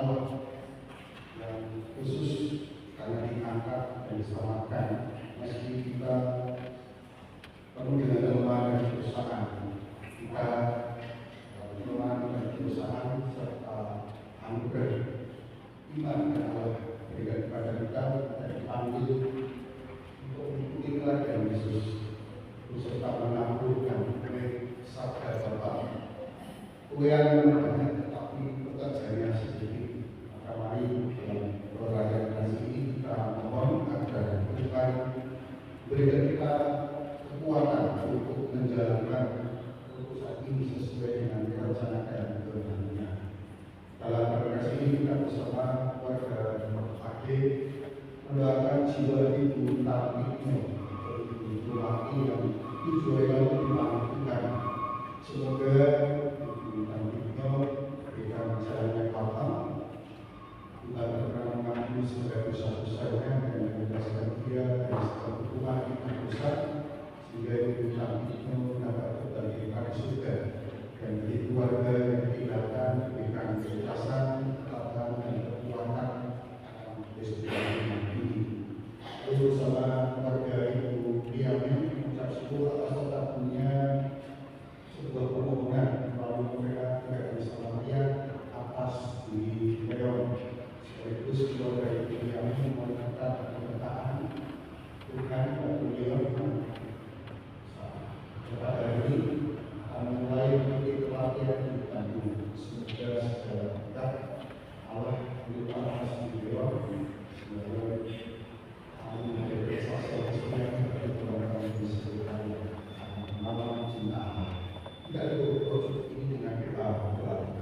Allah yang khusus karena diangkat dan diselamatkan meski kita penuh dengan kelemahan dan kerusakan. Kita kelemahan dan kerusakan serta anugerah iman dan Allah berikan kepada kita dan dipanggil untuk mengikuti teladan Yesus serta menaklukkan oleh sabda Bapa. Yang banyak tetapi pekerjaannya sedikit. Maka mari dalam perayaan kasih ini kita mohon agar Tuhan berikan kita kekuatan untuk menjalankan urusan ini sesuai dengan rencana dan kehendaknya. Dalam perayaan ini kita bersama keluarga AG mendoakan jiwa Ibu Tarmikno, Ibu laki yang tujuh yang dimaafkan. Semoga berikan jalannya lapang, Tuhan berkenan mengampuni segala dosa-dosanya dan membebaskan dia dari segala hukuman yang dosa, sehingga Ibu Tarmikno dapat berbagi pada surga dan bagi keluarga yang ditinggalkan diberikan keikhlasan, ketaatan dan kekuatan dalam kehidupan ini. Lalu bersama keluarga Ibu Diamin mengucap syukur atas tetapnya sebuah permohonan melalui mereka agar bisa melihat atas di Leon sekaligus keluarga Ibu yang menyatakan permintaan Tuhan kepada Leon pada hari ini akan mulai mengikuti pelatihan di Bandung. Semoga segala berkat Allah melimpah atas di Leon. Semoga kami menjadi sasaran yang berkelanjutan di sekitar malam cinta Allah. Tidak ada proses ini dengan kita melakukan.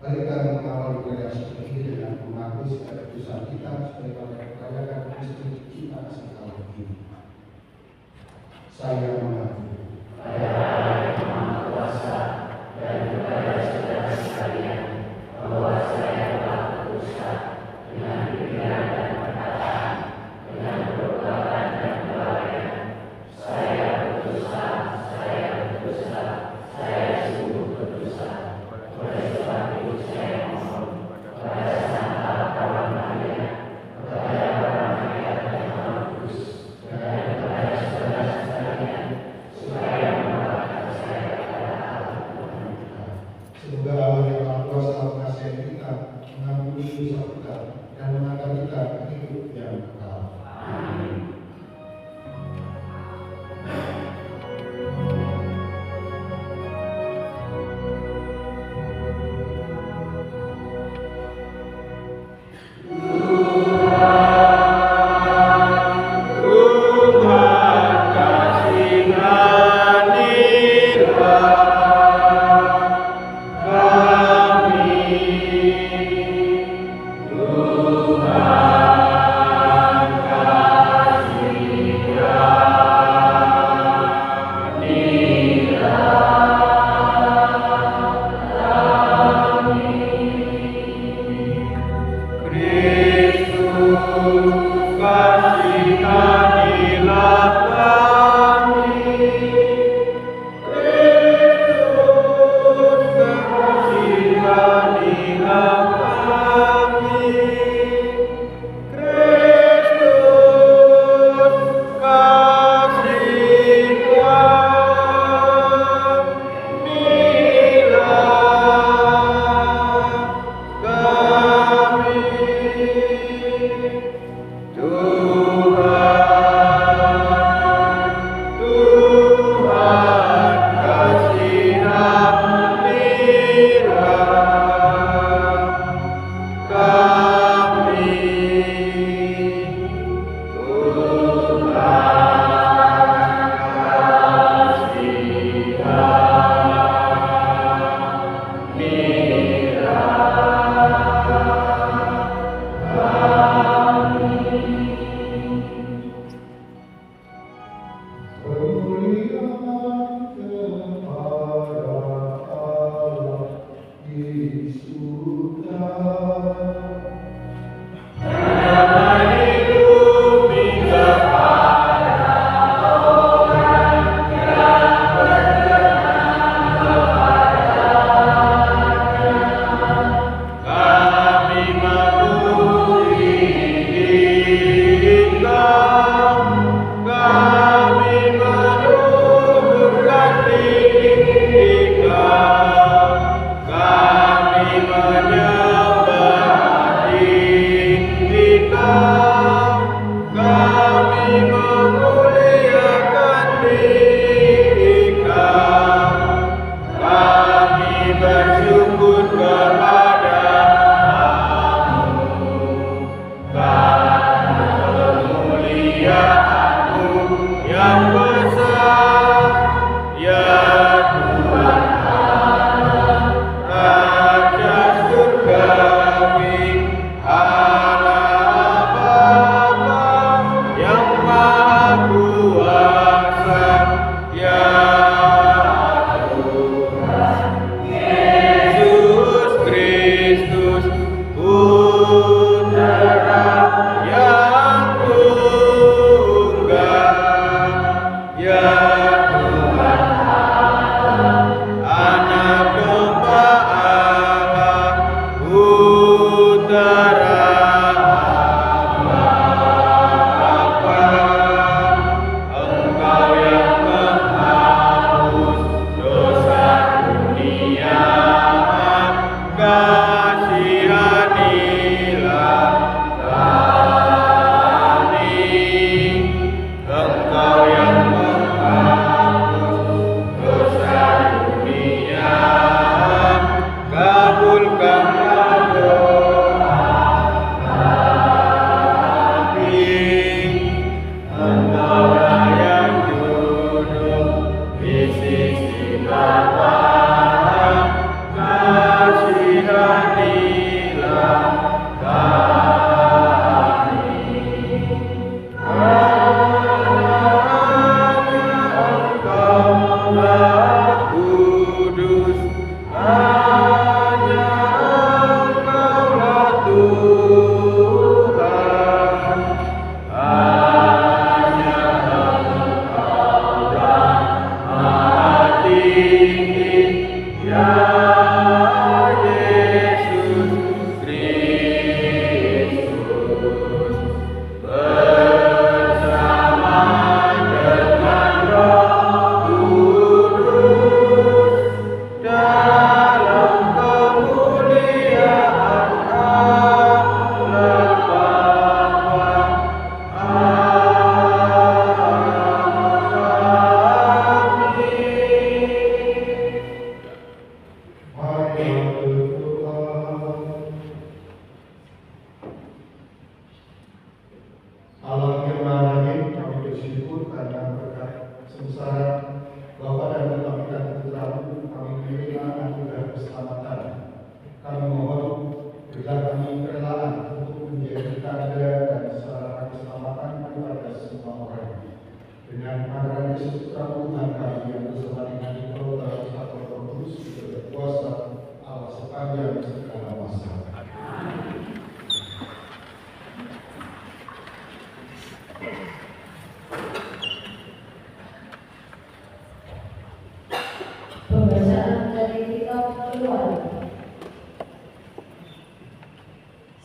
Mari kita mengawal budaya seperti ini dengan mengakui segala dosa kita supaya kita merayakan Kristus kita sekali ini. Saya mengaku. Pada Maha Kuasa dan kepada saudara sekalian bahwa saya telah berdosa dengan pikiran dan perkataan, dengan perbuatan dan kelalaian. Saya berdosa, saya sungguh berdosa. Oleh sebab itu saya mohon kepada Sang Allah Kawan Maria, kepada para malaikat dan Roh Kudus, dan kepada saudara sekalian, supaya mendoakan saya kepada Allah Tuhan kita. Semoga Allah yang Maha Kuasa mengasihi kita, mengampuni dosa kita, dan mengangkat kita ke hidup yang kekal. Amin. Amin.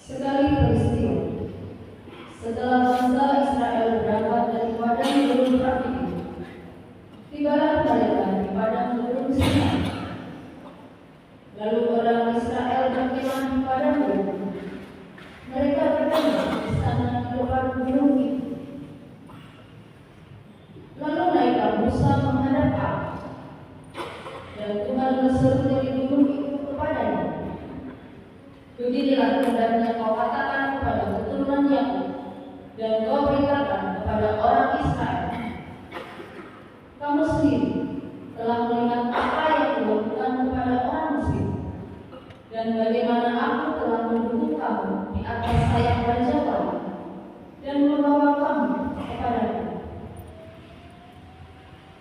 Sekali peristiwa, setelah bangsa Israel berangkat dari padang gurun Refidim, tibalah mereka di padang gurun Sinai. Lalu orang Israel berkemah di padang gurun. Mereka berkemah di sana di depan gunung itu. Lalu naiklah Musa menghadap Allah, dan Tuhan berseru dari gunung itu kepadanya, "Beginilah hendaknya kau katakan kepada keturunan Yakub, dan kau beritakan kepada orang Israel, kamu sendiri telah melihat apa yang kulakukan kepada orang Mesir, dan bagaimana aku telah mendukung kamu di atas sayap raja kamu, dan membawa kamu kepadaku.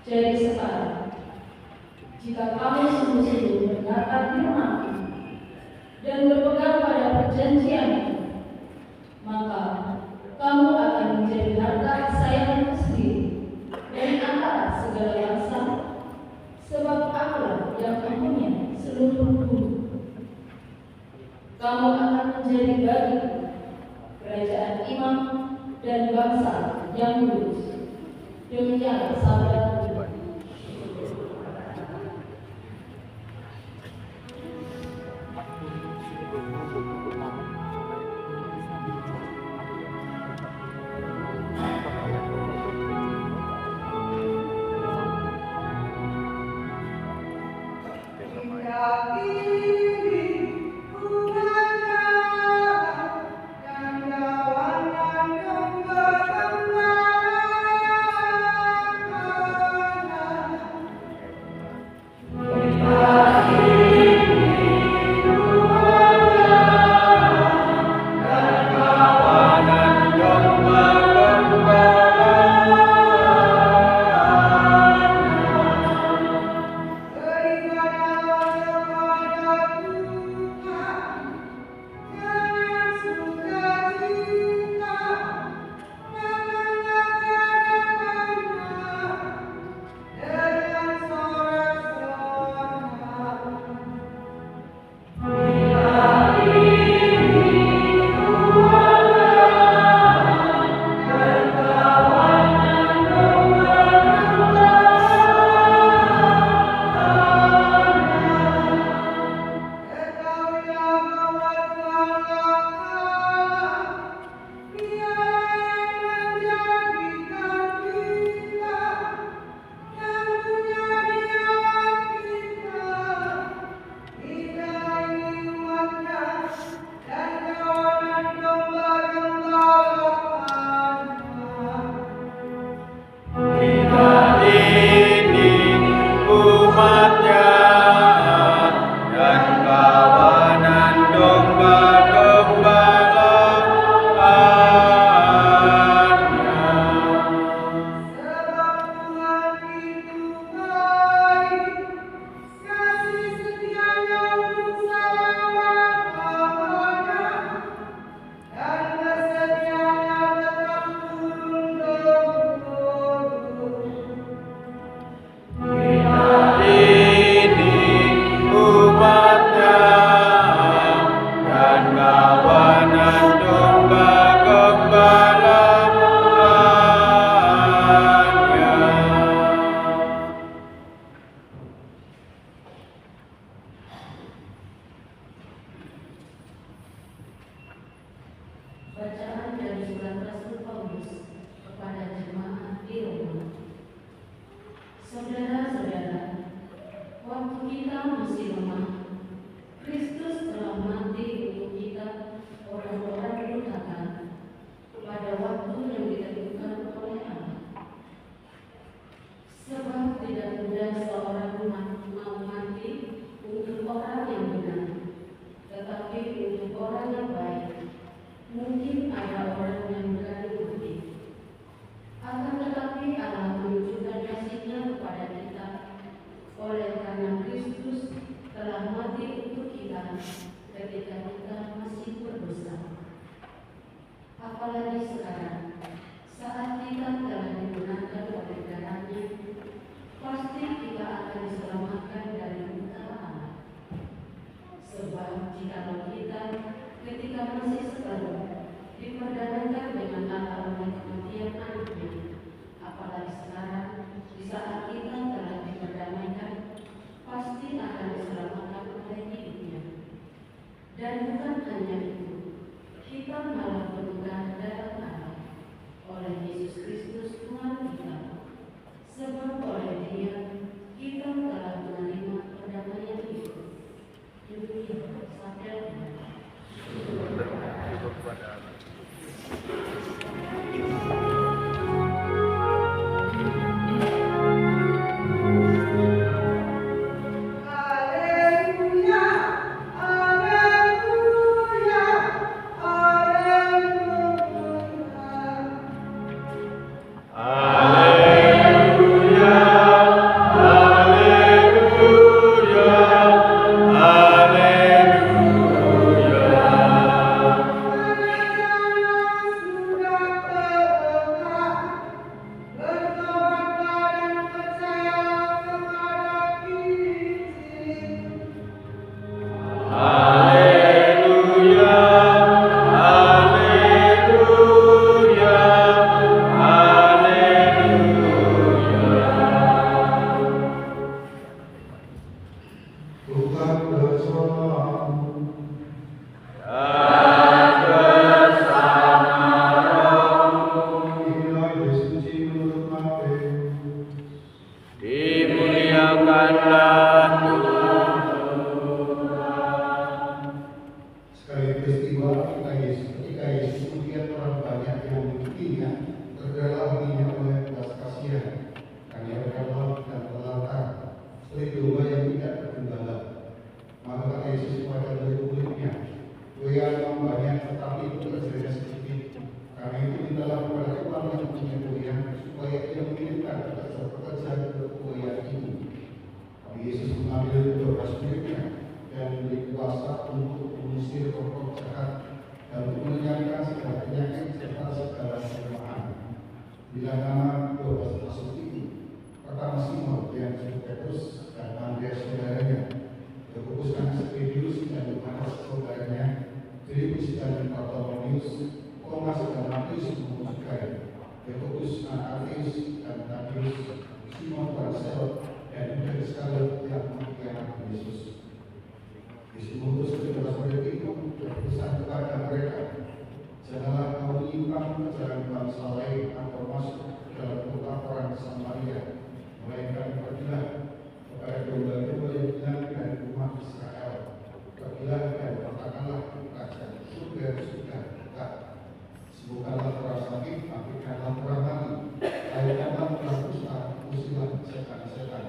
Jadi sekarang, jika kamu sungguh-sungguh mendengarkan firman-Ku dan berpegang pada perjanjian itu, maka kamu akan menjadi harta kesayanganku sendiri dari antara segala bangsa, sebab Akulah yang mempunyai seluruh bumi. Kamu akan menjadi bagiku kerajaan imam dan bangsa yang kudus." Demikian sabda Tuhan. Bacaan dari surat Rasul Paulus kepada jemaat di Roma. Saudara-saudara, waktu kita masih lemah, Kristus telah mati untuk kita, orang-orang durhaka, pada waktu yang ditentukan oleh Allah. Sebab tidak mudah seorang mau mati untuk orang yang benar, tetapi untuk orang yang baik mungkin ada orang yang berani mati. Akan tetapi Allah menunjukkan kasih-Nya kepada kita oleh karena Kristus telah mati untuk kita ketika kita masih berdosa. Apalagi sekarang, saat kita telah dibenarkan oleh darah-Nya, pasti kita akan diselamatkan dari murka Allah. Sebab jikalau kita ketika masih tetapi itu terjadi sedikit. Karena itu mintalah kepada Tuhan yang punya kuliah supaya ia mengirimkan pekerja ke kuliah ini. Tapi Yesus mengambil doa spiritnya dan memberi kuasa untuk mengusir roh jahat dan untuk menyembuhkan segala penyakit serta segala kelemahan. Bila nama doa tersebut itu, pertama Simon yang disebut Petrus dan Andreas saudaranya, Yakobus anak Zebedius dan Yohanes saudaranya, Filipus dan Bartolomeus, Thomas dan Matius memusukai, Yakobus anak Alfeus dan Tadeus, Simon Barselot dan Judas Iskariot yang mengkhianati Yesus. Yesus mengutus kedua murid itu berpesan kepada mereka, janganlah kamu menyimpang ke jalan bangsa lain atau masuk ke dalam kota orang Samaria, melainkan pergilah kepada domba-domba yang hilang dari umat Israel. Pergilah dan katakanlah kerajaan surga sudah dekat. Sembuhkanlah orang sakit, bangkitkanlah orang mati, layakkanlah orang dusta, usirlah setan-setan.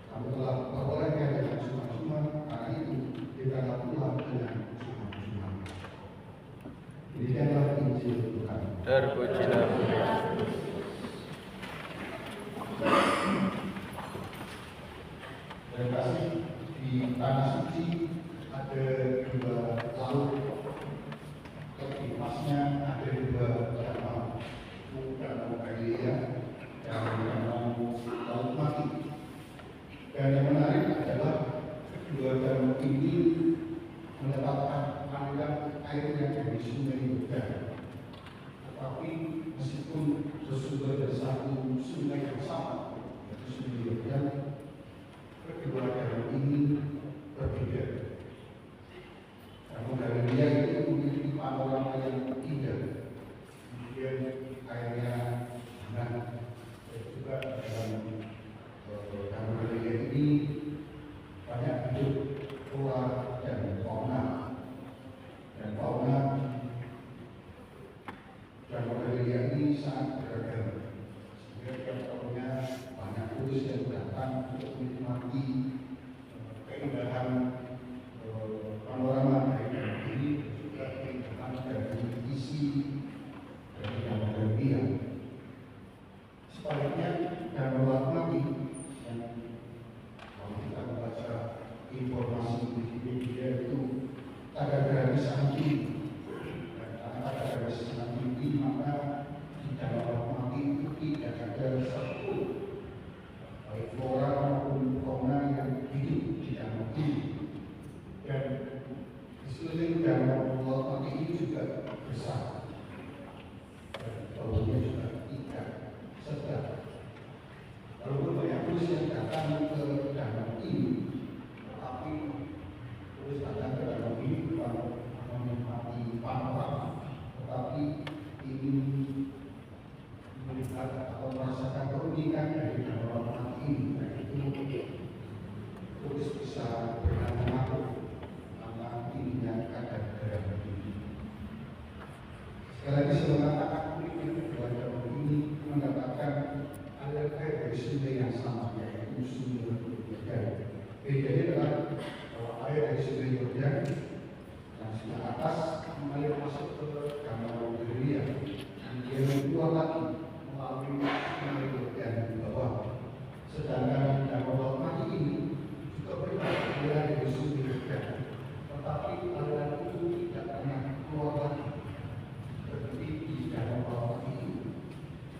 Kamu telah memperolehnya dengan cuma-cuma, karena itu berikanlah pula dengan cuma-cuma. Demikianlah Injil Tuhan. Terpujilah Terima kasih. Di Tanah Suci ada dua laut, di masnya ada dua danau, Danau Galilea dan Danau Laut Mati. Dan yang menarik adalah kedua danau ini mendapatkan aliran air yang dari sungai Yordan. Tetapi meskipun bersumber dari satu sungai yang sama, yaitu sungai Yordan, kedua danau ini berbeda. Danau Galilea itu memiliki panorama yang indah, kemudian airnya benar, dan juga dalam Danau Galilea ini banyak hidup flora dan fauna. Dan fauna Danau Galilea ini sangat beragam, sehingga tiap tahunnya banyak turis yang datang untuk menikmati keindahan panorama dari danau ini, juga keindahan dari isi dari Danau Galilea. Sebaliknya Danau Laut Mati yang kalau kita membaca informasi di Wikipedia itu kadar-kadar sangat tinggi, dan karena kadar-kadar sangat tinggi maka di Danau Laut Mati itu tidak ada satu baik flora maupun fauna yang hidup di danau ini. Dan di sekeliling Danau Laut Mati ini juga besar, dan baunya juga tidak sedap. Walaupun banyak turis yang datang ke danau ini, tetapi turis datang ke danau ini bukan menikmati panorama, tetapi ingin melihat atau merasakan keunikan dari Danau Laut Mati ini. Dan itu turis bisa berenang karena tingginya kadar garam ini. Sekali lagi saya mengatakan uniknya kedua danau ini mendapatkan aliran air dari sungai yang sama, yaitu sungai Yordan. Bedanya adalah bahwa air dari sungai Yordan yang sudah atas mengalir masuk ke Danau Galilea, kemudian keluar lagi melalui sungai Yordan di bawah. Sedangkan Danau Laut Mati ini juga berada dari sungai Yordan, tetapi aliran itu tidak pernah keluar lagi berhenti di Danau Laut Mati ini.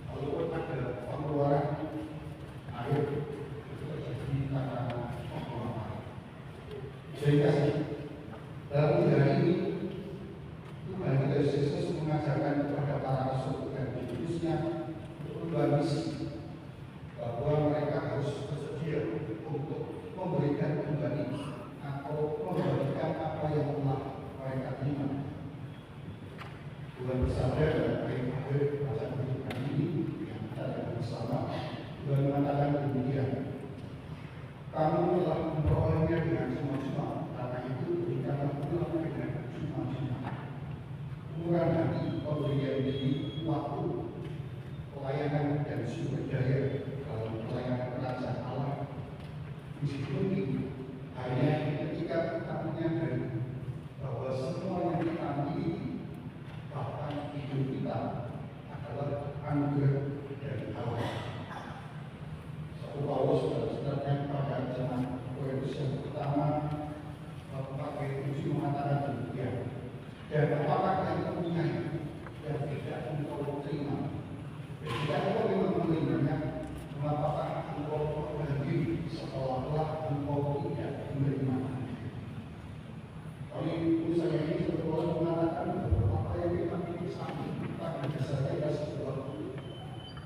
Walaupun ada pengeluaran air itu terjadi karena pengeluaran. Sehingga dalam 3 hari ini Tuhan kita Yesus mengajarkan kepada para rasul dan pengikutnya untuk berbagi misi, bahwa mereka harus bersedia untuk memberikan kembali atau membagikan apa yang telah mereka terima. Tuhan bersabda dalam ayat akhir bacaan kita ini yang kita akan bersama. Tuhan mengatakan demikian, kamu telah memperolehnya dengan cuma-cuma, karena itu berikanlah pula dengan cuma-cuma. Murah hati pemberian diri, waktu, pelayanan dan sumber daya dalam pelayanan kerajaan Allah. Meskipun ini hanya ketika kita menyadari bahwa semua yang kita miliki anugerah dari Allah. Satu Paulus saudara-saudaranya pada zaman Korintus yang pertama pakai 7 mengatakan demikian. Dan apakah yang mempunyai yang tidak engkau terima? Jika engkau memang menerimanya, mengapakah engkau berdiri seolah-olah engkau tidak menerima? Kali saya ini sebetulnya mengatakan bahwa apa yang kita miliki saat ini pada dasarnya adalah sebuah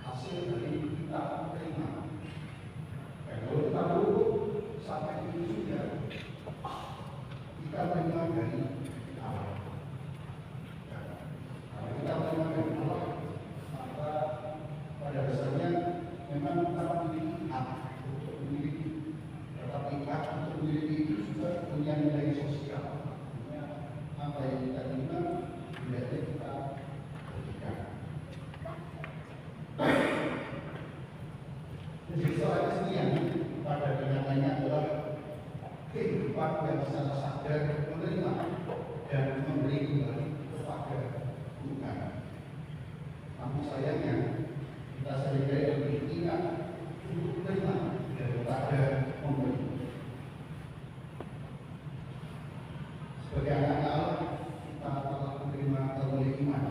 hasil dari kita terima. Dan kalau kita berhukum sampai itu sudah kita terima dari Allah. Kalau kita terima dari Allah, maka pada dasarnya memang kita memiliki hak untuk memiliki, tetapi hak untuk memiliki itu juga punya nilai sosial. Apa yang kita terima, nilainya kita berikan. Jadi soal kesenian pada kenyataannya adalah kehidupan yang secara sadar menerima dan memberi kembali kepada Tuhan. Namun sayangnya kita seringkali lebih ingat untuk menerima daripada memberi. Sebagai anak Allah, kita telah menerima karunia iman,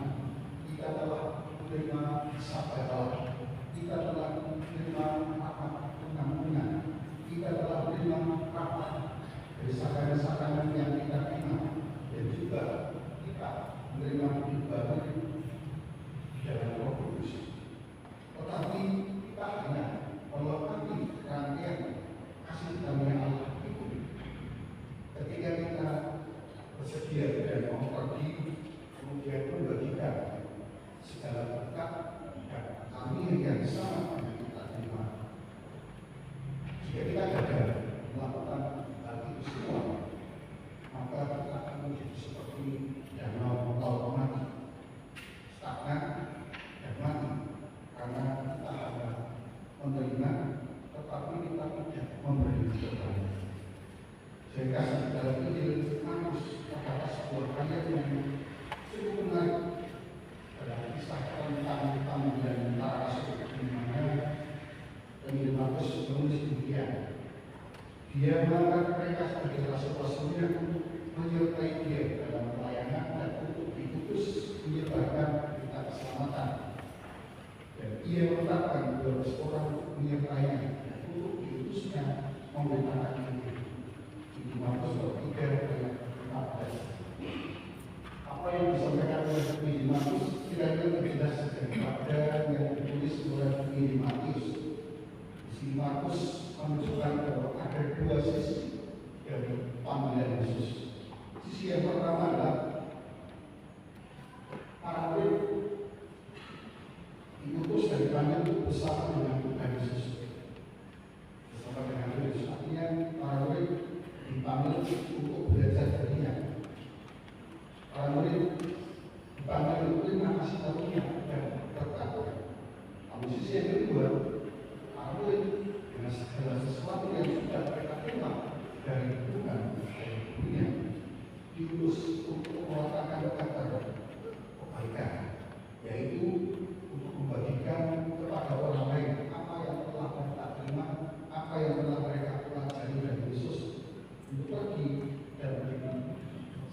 kita telah menerima sabda Allah, kita telah menerima rahmat pengampunan, kita telah menerima rahmat dari sakaran-sakaran yang kita terima, dan juga kita menerima hidup baru dalam Roh Kudus. Tetapi kita ingat bahwa nanti rangkaian kasih karunia Allah itu, ketika kita bersedia dan mau pergi, kemudian membagikan segala berkat dan kami yang sama yang kita terima. Jika kita gagal melakukan hal itu semua, maka kita akan menjadi seperti danau laut mati, stagnan dan mati, karena kita hanya menerima, tetapi kita tidak memberi kembali. Sehingga dalam Injil Markus terdapat sebuah ayat yang cukup menarik adalah kisah tentang panggilan para rasul, di mana Injil Markus menulis demikian. Dia mengangkat mereka sebagai rasul-rasulnya untuk menyertai dia dalam pelayanan dan untuk diutus menyebarkan berita keselamatan. Dan ia menetapkan 12 orang untuk menyertainya dan untuk diutusnya memberitakan Injil. Markus 3 ayat 14. Apa yang disampaikan oleh Injil Markus kira-kira lebih jelas daripada yang ditulis oleh Injil Matius. Injil Markus menunjukkan bahwa ada 2 sisi dari panggilan Yesus. Sisi yang pertama adalah para murid diutus dan dipanggil untuk bersama dengan Tuhan Yesus. Bersama dengan Yesus, artinya para murid dipanggil untuk belajar darinya. Para murid dipanggil untuk terima kasih karunia dan berkat. Namun sisi yang kedua, para murid dengan segala sesuatu yang sudah mereka terima dari Tuhan dari dunia diutus untuk mengatakan kabar kebaikan, yaitu untuk membagikan kepada orang lain apa yang telah mereka terima, apa yang telah mereka pelajari dari Yesus, untuk pergi dan menjadi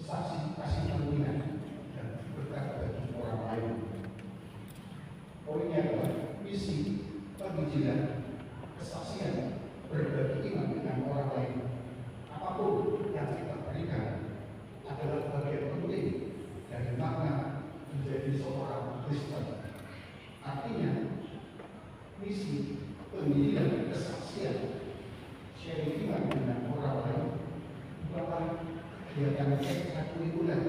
saksi kasih karunia dan berkat bagi orang lain. Poinnya adalah misi penginjilan, kesaksian, berbagi iman dengan orang lain. Apapun yang kita berikan adalah bagian penting dari makna menjadi seorang Kristen. Artinya, misi penginjilan, kesaksian, sharing iman dengan orang lain bukanlah kegiatan ekstrakurikuler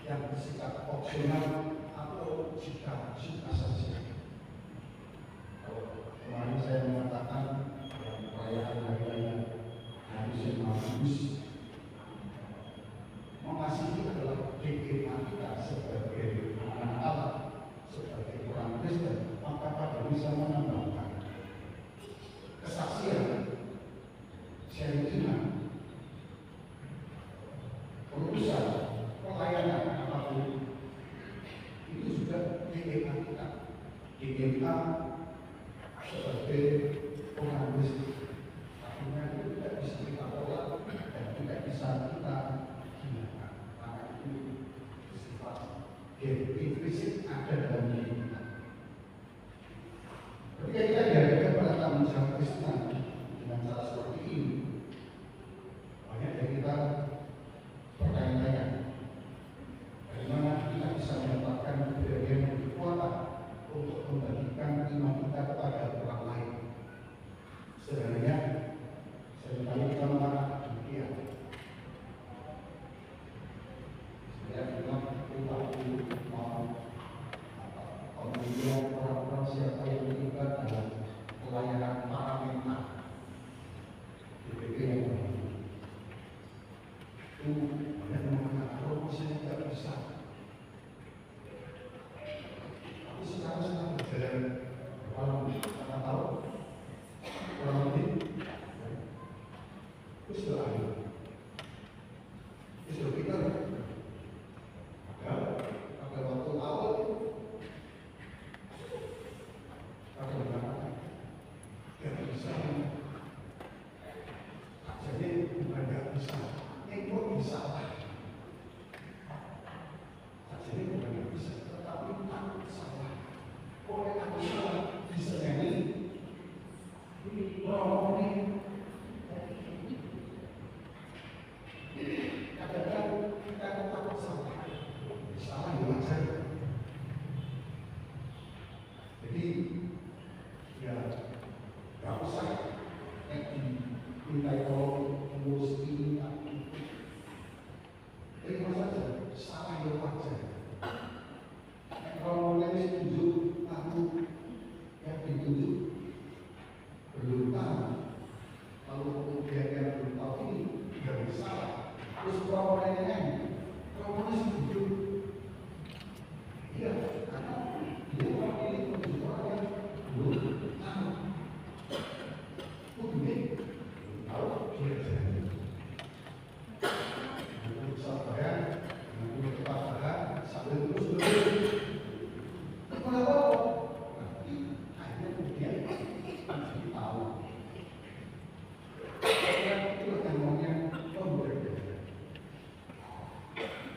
yang bersifat opsional atau jika suka saja. Kalau kemarin saya mengatakan dalam perayaan hari raya Natal Magus, mengasihi adalah DNA kita sebagai anak Allah, sebagai orang Kristen, maka kita bisa menambahkan kesaksian, sharing iman, urusan pelayanan apapun itu juga DNA kita. kita sebagai pengamis artinya itu tidak bisa kita tolak dan tidak bisa kita hinakan karena itu bersifat implisit ada dalam diri kita. Ketika kita dihadapkan pada tanggung jawab Kristen dengan cara seperti ini, banyak dari kita bertanya-tanya bagaimana kita bisa mendapatkan keberanian yang lebih kuat untuk membagikan iman kita kepada orang lain. Sebenarnya seringkali kita mengatakan demikian. Saya bilang itu waktu mau kemudian orang-orang siapa yang terlibat dalam pelayanan paramenta DPP yang baru itu banyak yang mengatakan kalau saya tidak bisa. Tapi sekarang sedang berjalan berapa tahun kurang lebih itu sudah akhir itu sudah kita pada waktu awal ada mengatakan tidak bisa jadi bukan tidak bisa itu bisa lah jadi bukan tidak bisa tetapi takut salah oleh aku salah bisa nyanyi ngomong nih kadang-kadang kita takut salah ya wajar jadi ya gak usah dimintai tolong mengurus ini atau itu terima saja salah ya wajar kalau mulai setuju aku yang ditunjuk belum tahu kalau kemudian yang belum tahu ini tidak bersalah terus mulai kalau mulai setuju iya karena dia orang ini menunjuk orang yang belum tahu ini tahu sudah jadi untuk sabaran untuk kepakaran sambil terus kenapa nanti akhirnya kemudian jadi tahu itu yang namanya pembelajaran.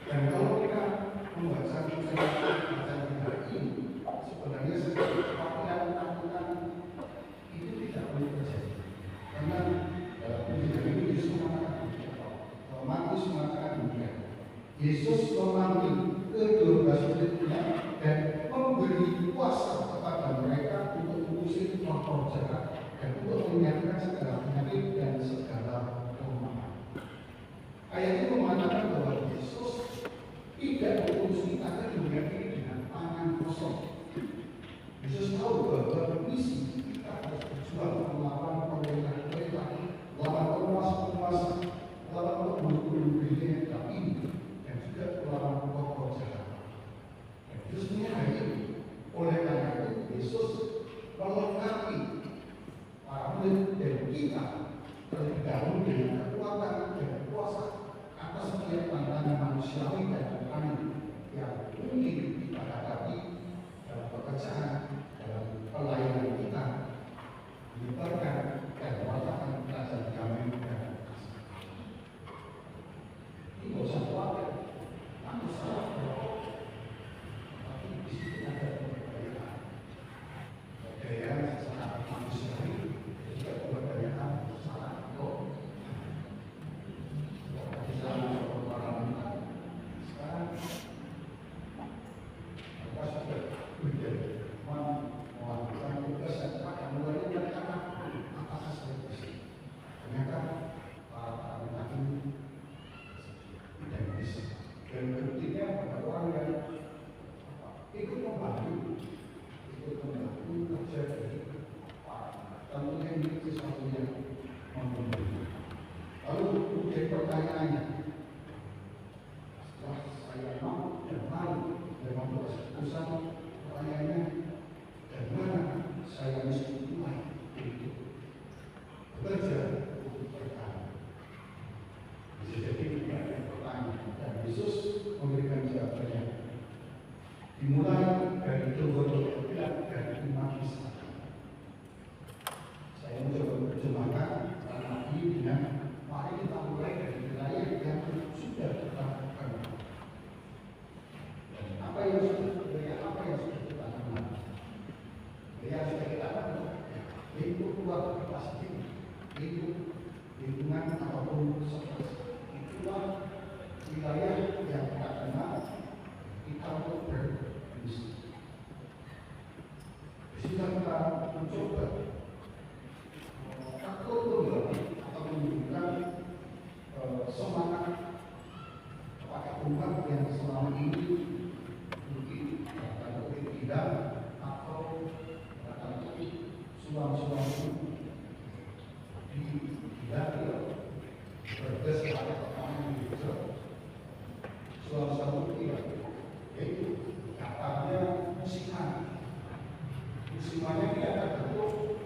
Dan kalau kita membaca bacaan hari ini sebenarnya seperti apa yang lakukan itu tidak boleh terjadi karena dalam perjanjian ini Yesus mengatakan Matius mengatakan demikian Yesus memanggil ke-12 murid-Nya dan memberi kuasa kepada mereka untuk mengusir roh jahat dan untuk menyatakan segala penyakit dan segala kelemahan. Ayat itu mengatakan bahwa Yesus tidak mengutus kita ke dunia ini dengan tangan kosong. Yesus tahu bahwa misi kita harus berjuang melawan pemerintah-pemerintah, melawan penguasa-penguasa, melawan pembunuh-pembunuh yang tidak ini, dan juga melawan roh jahat. Yesus menyadari oleh karena itu Yesus melengkapi para murid dan kita terlebih dahulu dengan kekuatan dan kuasa atas setiap tantangan manusiawi dan rohani yang mungkin kita hadapi dalam pekerjaan, dalam pelayanan kita, menyebarkan dan merasakan rasa damai dan kasih. Ini tidak usah khawatir, aku salah berapa, tapi di situ ada perbedaan. Perbedaan secara manusiawi juga perbedaan secara roh. Sekarang budaya apa yang sudah kita kenal, yang sudah kita kenal, lingkup keluarga pasti, lingkungan ataupun sekolah, itulah wilayah yang kita kenal, kita untuk berdiskusi. Sudah kita mencoba takut atau menunjukkan semangat kepada umat yang selama ini mungkin tidak atau suam-suam tidak berdasarkan pengalaman hidup suam-suam tidak, yaitu katanya musimannya dia akan bentuk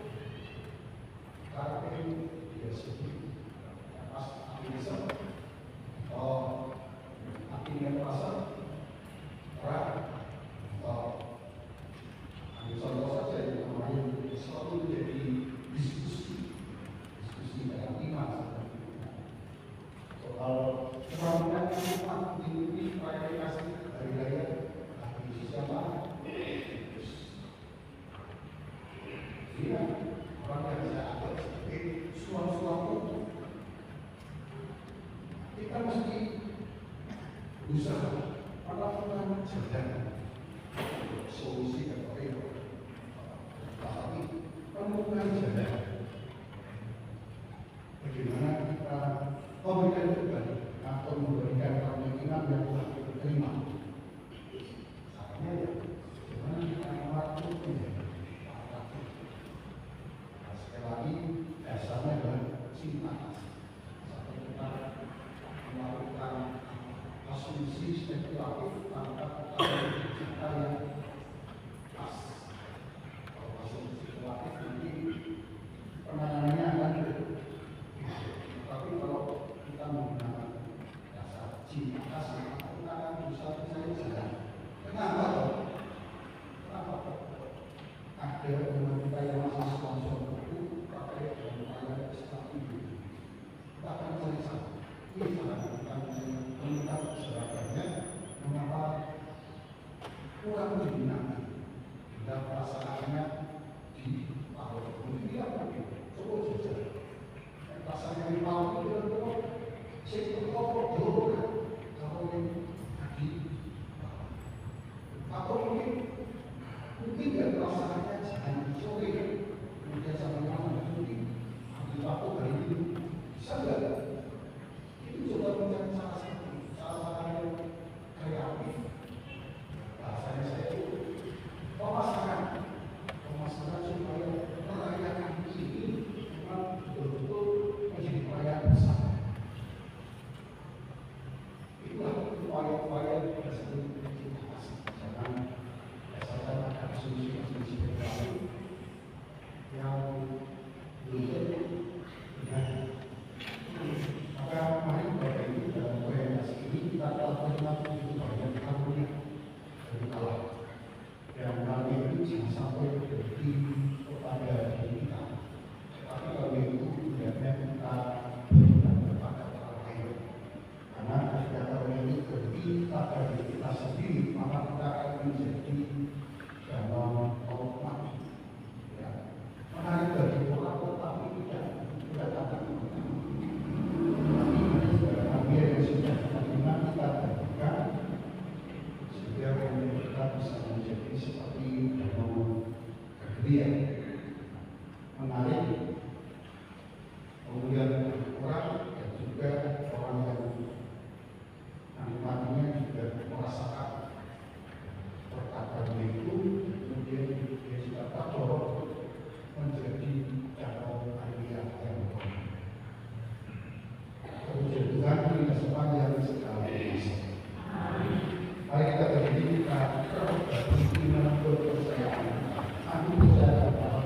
karakter dia sendiri. Pas aktivisme artinya merasa contoh saja yang kemarin selalu menjadi diskusi dalam iman soal kemampuan umat ini klarifikasi dari daya aktivis yang lain. Dia orang yang saya anggap sebagai suam-suam kita mesti usaha melakukan jalan solusi atau tapi penemukan jalan bagaimana kita memberikan kembali atau memberikan kemungkinan yang telah kita terima. Caranya ya, bagaimana kita melakukan sekali lagi dasarnya adalah cinta. Sampai kita melakukan asumsi spekulatif tanpa cinta yang pas. Kalau asumsi spekulatif nanti penanganannya akan tapi kalau kita menggunakan dasar cinta sama kita akan berusaha mencari jalan. Kenapa? Ada teman kita yang masih sponsor itu pakai upaya strategi. Kita akan cari satu. Kita akan mengungkap sebabnya mengapa kurang digunakan dan perasaannya di tahun ini apa gitu. Coba saja. Perasaannya di tahun itu adalah sektor pokok dulu kalau yang tadi atau mungkin dia perasaannya jangan sore kemudian sampai malam mungkin ambil waktu hari ini bisa enggak? Itu coba mencari salah yang kreatif. Bahasanya saya itu pemasaran supaya merayakan ini memang betul-betul menjadi perayaan bersama. Itulah upaya-upaya yang kita sebut cinta kasih. Jangan dasarkan ada asumsi-asumsi baru yang belum tentu benar. Maka kemarin Bapak Ibu dalam orientasi ini kita telah melihat begitu banyak karunia dari Allah. Dan karunia itu jangan sampai berhenti kepada diri kita. Tapi karunia itu hendaknya kita berikan kepada orang lain. Karena ketika karunia ini berhenti pada diri kita sendiri, maka kita akan menjadi dalam Allah. Menarik bagi orang tetapi tidak datang. Karunia yang sudah kita berikan sehingga kita bisa menjadi seperti dalam kegelian menarik kemudian orang dan juga orang yang nantinya juga merasakan perkataan itu kemudian dia juga terdorong menjadi danau karya yang baik. Kemudian Tuhan beri sepanjang segala masa. Mari kita berdiri kita berbagi menurut kepercayaan. Aku percaya kepada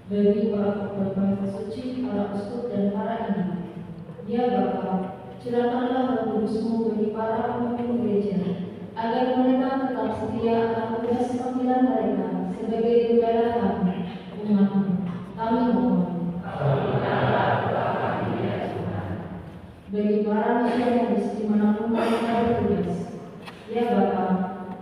bagi para pembawa suci, para uskup dan para imam. Ya Bapa, curahkanlah Roh Kudus-Mu bagi para pemimpin gereja, agar mereka tetap setia akan tugas panggilan mereka sebagai gembala kami, umat-Mu. Kami mohon. Bagi para misionaris dimanapun mereka bertugas, ya Bapa,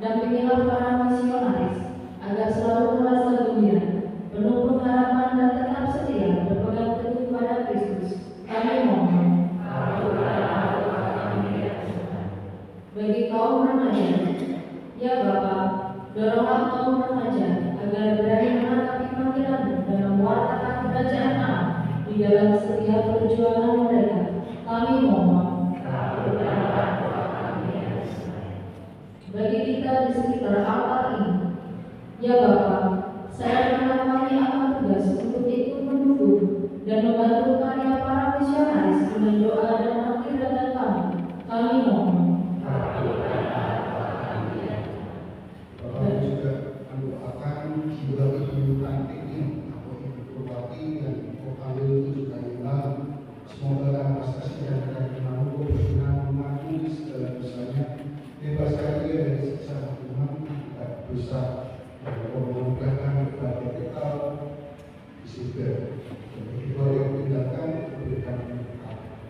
dampingilah para misionaris agar selalu merasa gembira, penuh pengharapan dan tetap setia berpegang teguh pada Kristus. Kami mohon. Bagi kaum remaja, ya Bapa, doronglah kaum remaja agar berani menanggapi panggilan dan mewartakan kerajaan Allah di dalam setiap perjuangan mereka. Kami mohon. Bagi kita di sekitar altar ini, ya Bapa, saya kami akan tugas untuk ikut mendukung dan membantu karya para misionaris dengan doa dan panggilan kami. Kami mohon. Bapak juga mendoakan jiwa ibu cantiknya atau ibu Purwati yang Kokale itu juga hilang. Semoga tanpa kasih dan kerahiman hukum berkenan mengampuni segala dosanya, bebaskan dia dari siksa hukuman dan dosa, dan menganugerahkan kepada kita di surga. Dan bagi yang tindakan berikan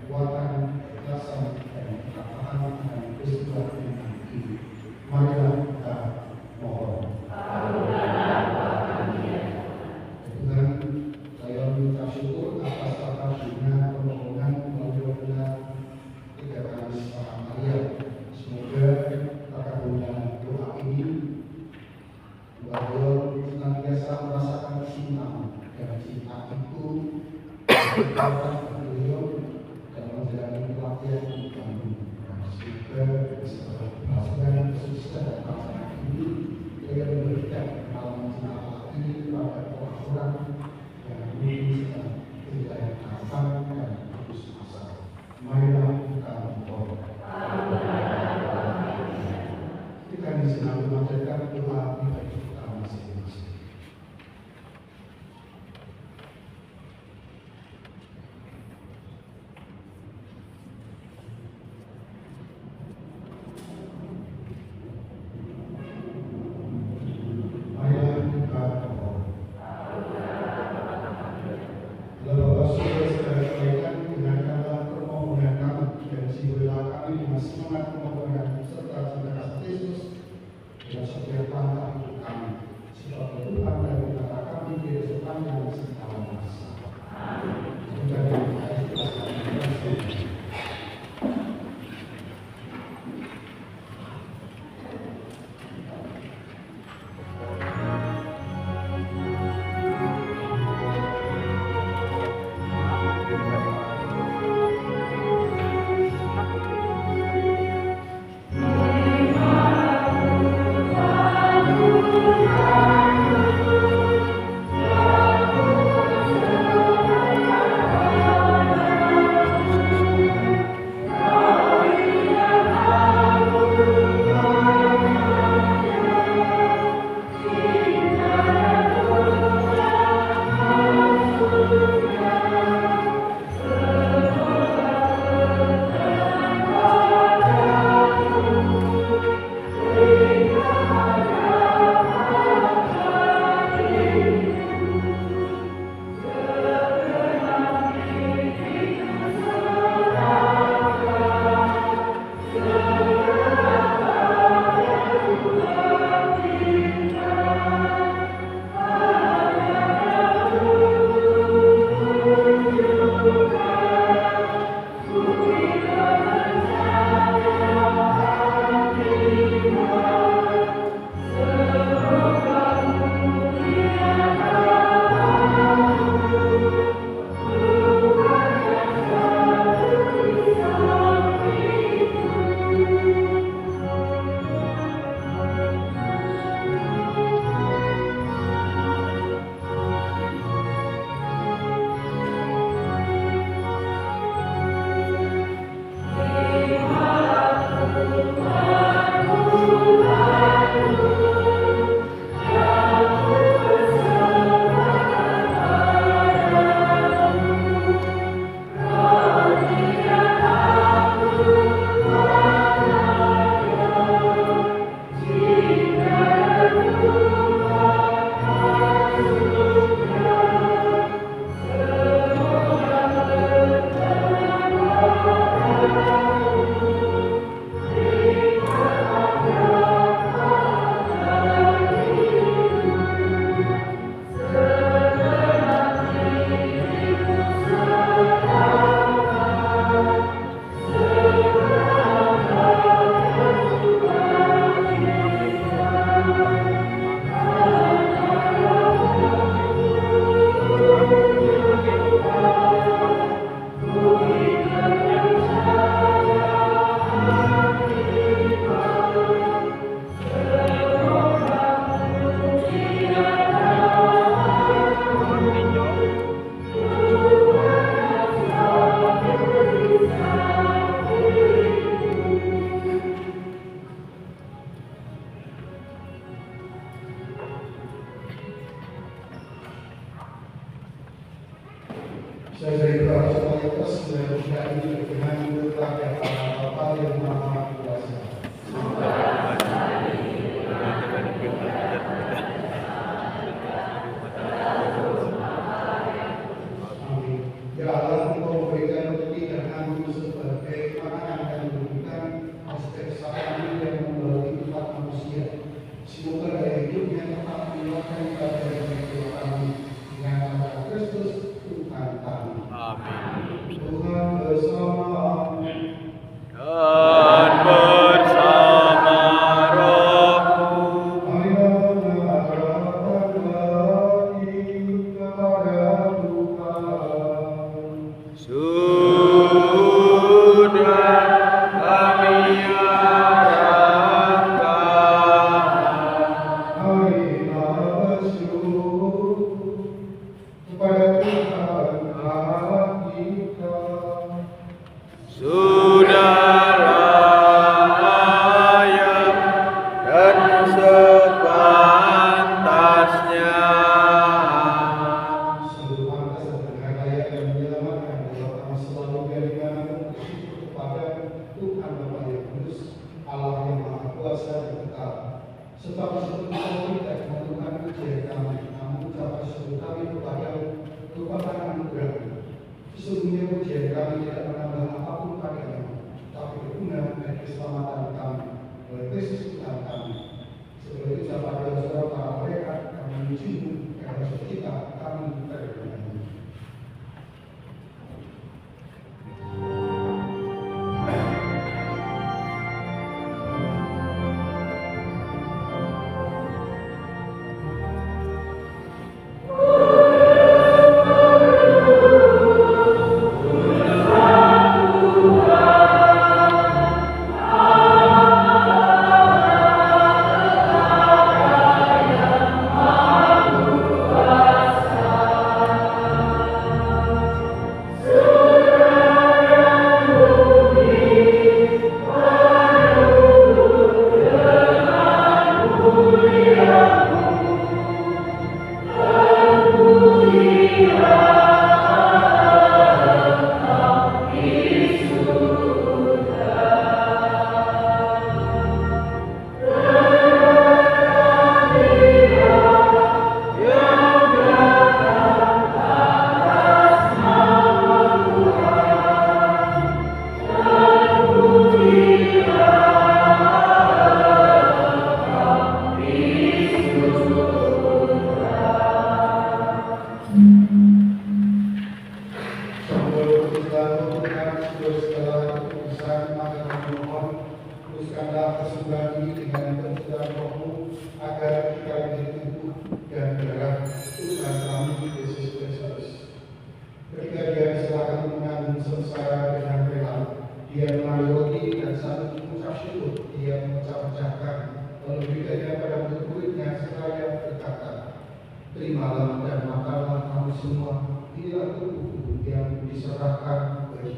kekuatan, keikhlasan dan ketaatan dan keselamatan nanti. Marilah kita mohon. Tuhan, saya minta syukur atas kata bunga permohonan melalui benar 3 Kamis Maria. Semoga terkabulnya doa ini beliau senantiasa merasakan cinta, dan cinta itu berkaitan beliau dalam menjalani pelatihan di Bandung. Semoga berhasil sukses dan pelaksanaan ini, dia memberikan pengalaman cinta ini kepada orang-orang yang mungkin sedang tidak harapan dan putus asa. Marilah kita mohon. Kita di sini mengajarkan doa bagi kita masing-masing. Marilah kita mohon. Saya beri doa supaya kesembilan ini dengan berbagai hal yang maha kuasa. Amin. Ya Allah, Engkau memberikan roti dan anggur sebagai makanan dan memberikan aspek sakral yang membawa kehidupan manusia. Semoga daya hidupnya tetap menyuapkan pada jiwa kami dengan nama Kristus Tuhan kami. Tuhan bersama dan bersama rohmu. marilah menghadapkan diri kepada Tuhan. Sudah kami harapkan. Marilah bersyukur kepada Tuhan Allah kita. Sudah layak dan sepantasnya. Sungguh pantas dan dengan layak dan menyelamatkan bahwa kami selalu dari dimanapun bersyukur kepada Tuhan Bapa yang kudus, Allah yang Maha Kuasa dan kekal. Sebab seperti kita menentukan pujian kami, namun ucapan syukur kami kepada merupakan anugerah. Sesungguhnya pujian kami tidak menambah apapun padamu, tapi berguna bagi keselamatan kami oleh Kristus Tuhan kami. Sebagai ucapan doa para malaikat, kami memujimu karena kita kami terima. Terimalah dan makanlah kamu semua, inilah tubuhku yang diserahkan bagi.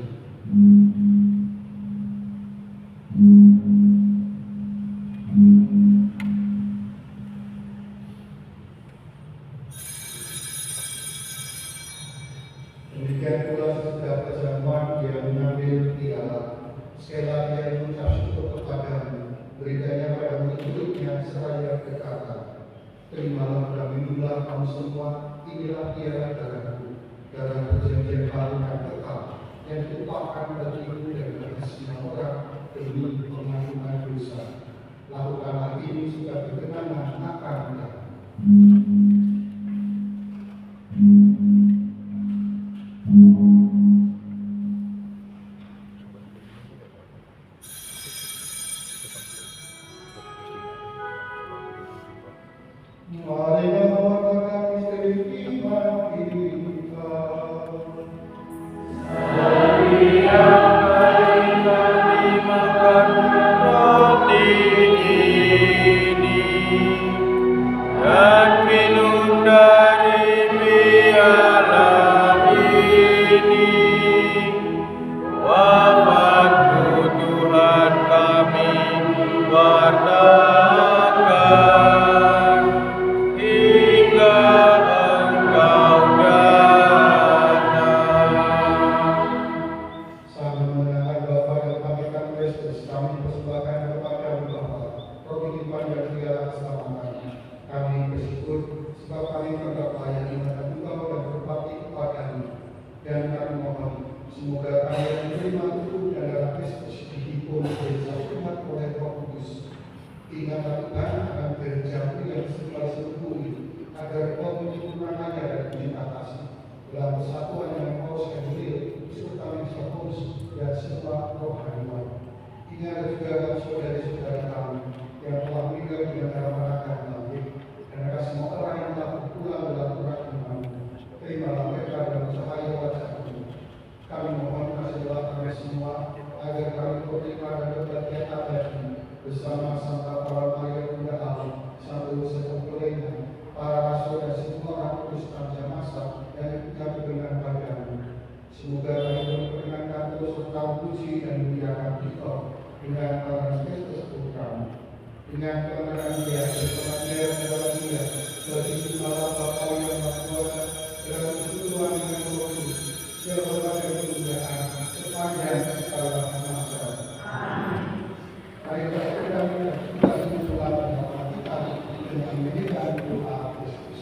Demikian pula sesudah perjamuan dia mengambil piala. Sekali lagi dia mengucap syukur kepadamu, beritanya pada murid-muridnya seraya berkata, terimalah dan minumlah kamu semua, inilah piala darahku, darah perjanjian baru dan kekal, yang ditumpahkan bagimu dan bagi semua orang demi pengampunan dosa. Lakukanlah ini sudah berkenan akan kamu. Kami Ingat juga saudara-saudara kami yang telah meninggal di antara mereka kami, dan semua orang yang telah berpulang berlaku-laku terimalah mereka dalam cahaya wajah-Mu. Kami mohon kasihlah kami semua agar kami terima dan berbahagia abadi bersama Santa Maria Bunda Allah, Santo Yosef Lainnya, para rasul dan semua orang kudus sepanjang masa yang ikut kami dengan padamu. Semoga kami memperkenankan terus serta puji dan muliakan kita dengan Tuhan Kristus Tuhan, dengan kemenangan Dia bersama Dia dalam Dia, bagi Allah Bapa yang Maha Kuasa, dalam persekutuan dengan Roh Kudus, yang hormat dan kemuliaan sepanjang segala masa. Mari kita berdoa dalam kita dengan menyanyikan doa Kristus.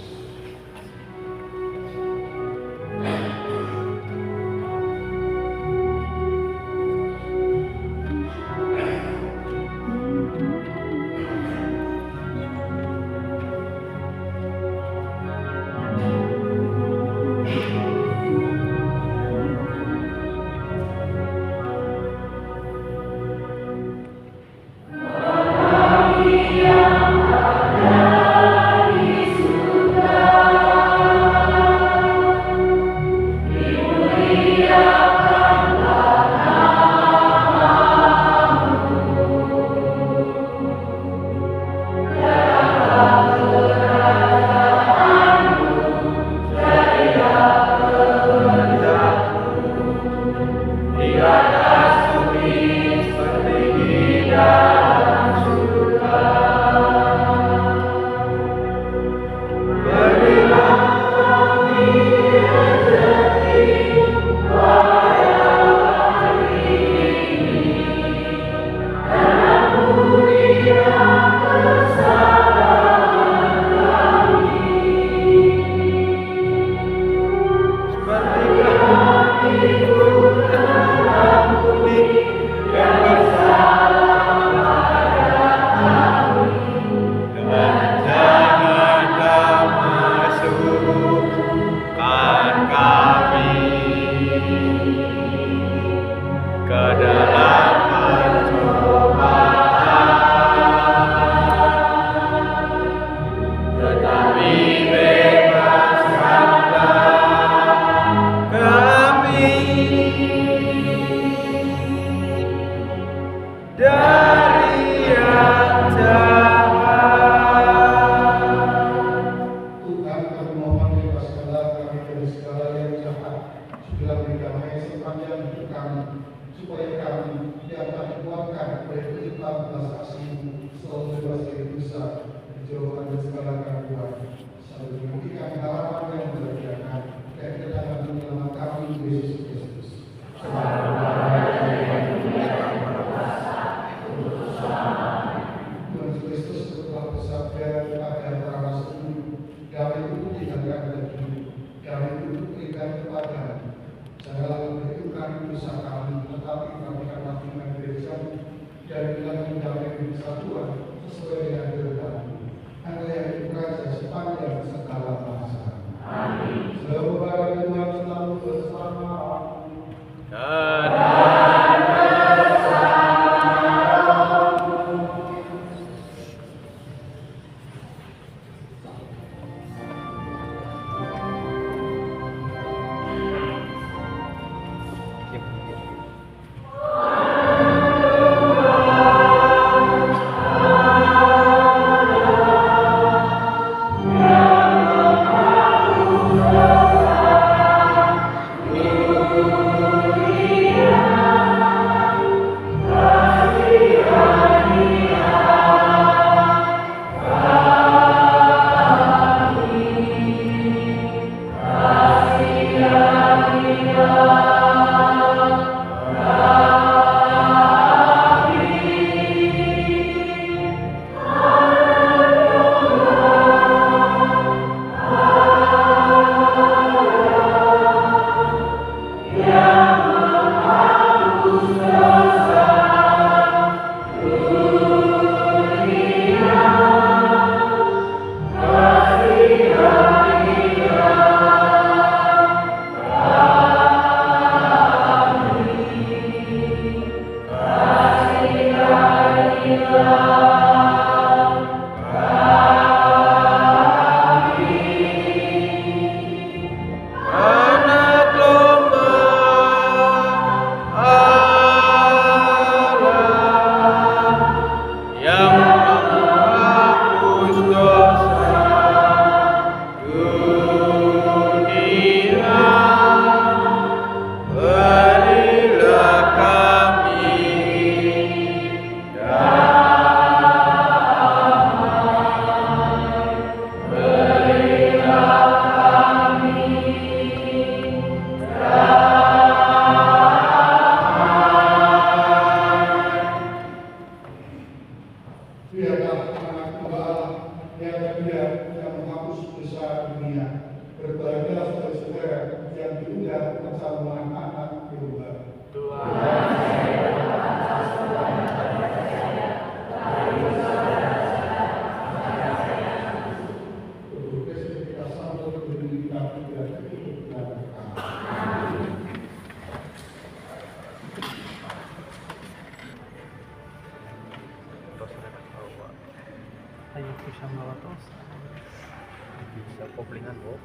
Bisa koplingan kok.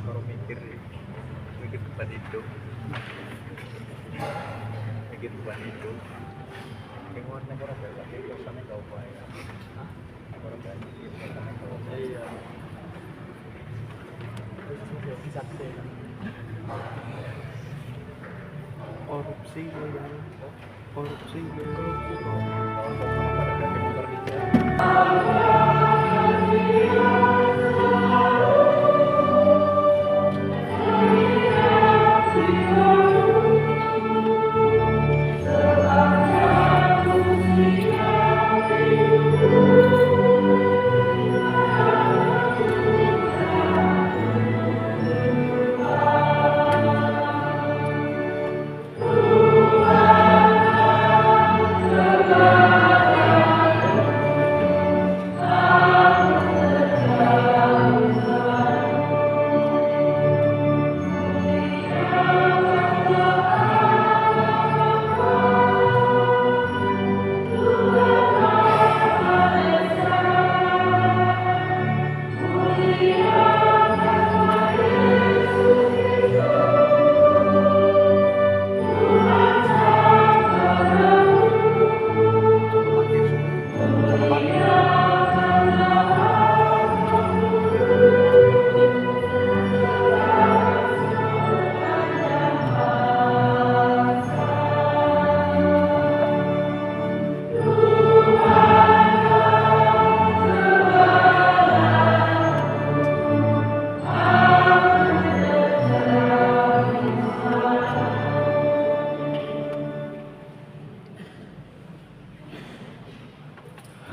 Kalau mikir depan itu pengen negara bela itu sana kau bayar negara bela itu sana kau bayar korupsi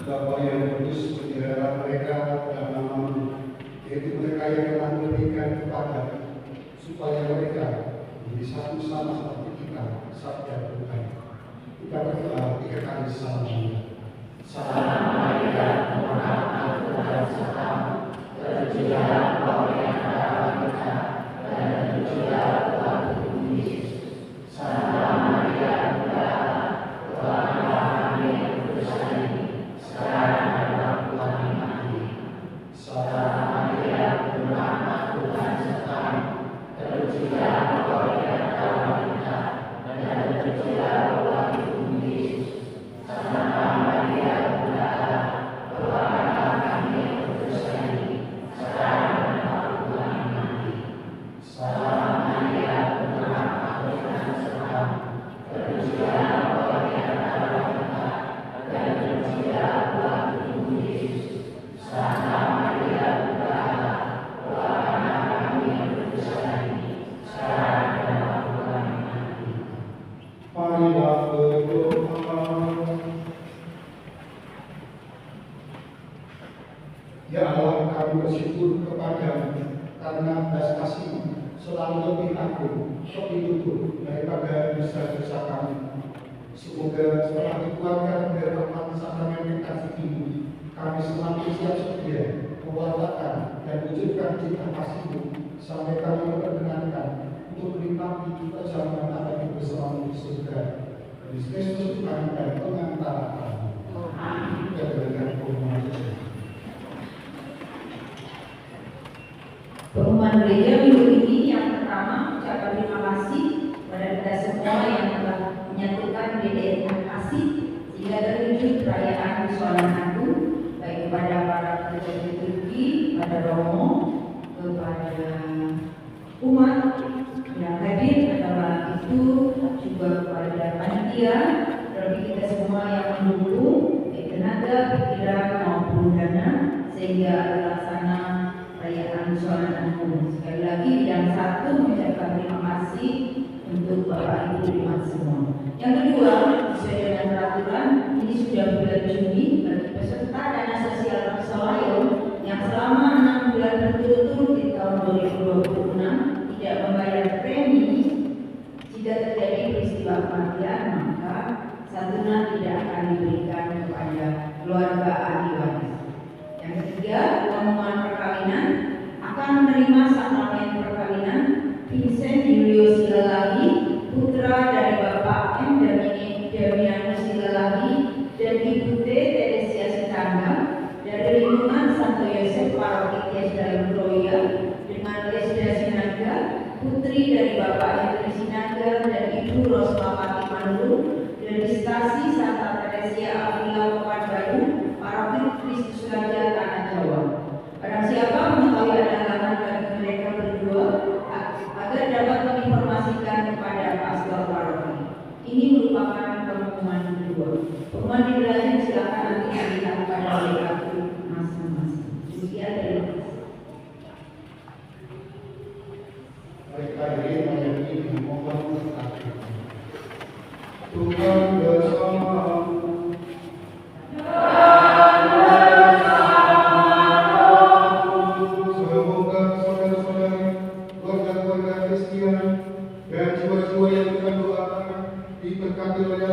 Bapa yang kudus, pelihara mereka dalam nama-Mu, yaitu mereka yang telah memberikan kepada supaya mereka menjadi satu sama seperti kita, sabda Tuhan. Kita berdoa 3 kali salam. Salam Maria, Tuhan Tuhan sertamu, terpujilah Engkau di antara wanita, dan terpujilah Tuhan Tuhan Yesus. Salam Maria, Tuhan kami yang berdosa ini, sekarang dan waktu kami mati. Salam Maria, Tuhan Tuhan sertamu, terpujilah Engkau di antara wanita, dan terpujilah Tuhan Tuhan Yesus. Salam Maria, Tuhan kami yang berdosa ini, sekarang dan waktu kami mati. Salam Maria, Tuhan Tuhan sertamu, terpujilah Engkau di antara wanita, dan terpujilah Tuhan Tuhan Yesus. Salam Maria, Tuhan kami yang berdosa ini, sekarang dan waktu kami mati. Marilah berdoa. Ya Allah, kami bersyukur kepadamu karena belas kasih selalu lebih agung, lebih tutup daripada dosa-dosa kami. Semoga setelah dikeluarkan dari rahmat sakramen yang kasih ini, kami semakin siap sedia mewartakan dan wujudkan cinta kasih-Mu sampai kami diperkenankan untuk menikmati perjalanan abadi bersama di surga. Kristus Tuhan dan pengantara kami. Amin. Dan dengan pengumuman Pengumuman gereja minggu ini yang pertama, ucapan terima kasih kepada kita semua yang telah menyatukan DNA kasih sehingga terwujud perayaan Soalan Agung, baik kepada para pekerja liturgi, pada Romo, kepada umat yang hadir, adalah itu juga kepada panitia, terlebih kita semua yang mendukung, baik tenaga, pikiran maupun dana, sehingga terlaksana perayaan Soalan Agung. Sekali lagi yang satu mengucapkan terima kasih untuk Bapak Ibu umat semua. Yang kedua, sesuai dengan peraturan, ini sudah bulan Juni bagi peserta dana sosial Persolayo yang selama 6 bulan berturut-turut di tahun 2026 tidak membayar premi. Jika terjadi peristiwa kematian, maka santunan tidak akan diberikan kepada keluarga ahli waris. Yang ketiga, pengumuman perkawinan akan menerima sakramen perkawinan Vincent Julio Silalahi, putra dari Bapak M. Damianus Silalahi dan Ibu T. Teresia Sitangga dari lingkungan Santo Yosef Paroki Tias Dalam Roya, dengan Lesda Sinaga, putri dari Bapak Henry Sinaga dan Ibu Rosmawati Manulu dari Stasi Santa Teresia Avila Pekanbaru, Paroki Kristus Raja Tanah Jawa. Barang siapa mengetahui ada halangan bagi mereka berdua agar dapat menginformasikan kepada pastor paroki. Ini merupakan pengumuman kedua. Pengumuman di belakang silakan nanti dilihat pada WKP masing-masing. Demikian dari Baik hadirin yang mohon bertakbir. Tuhan bersamamu. Semoga saudara-saudari, keluarga-keluarga Kristian dan jiwa-jiwa yang kita doakan diberkati oleh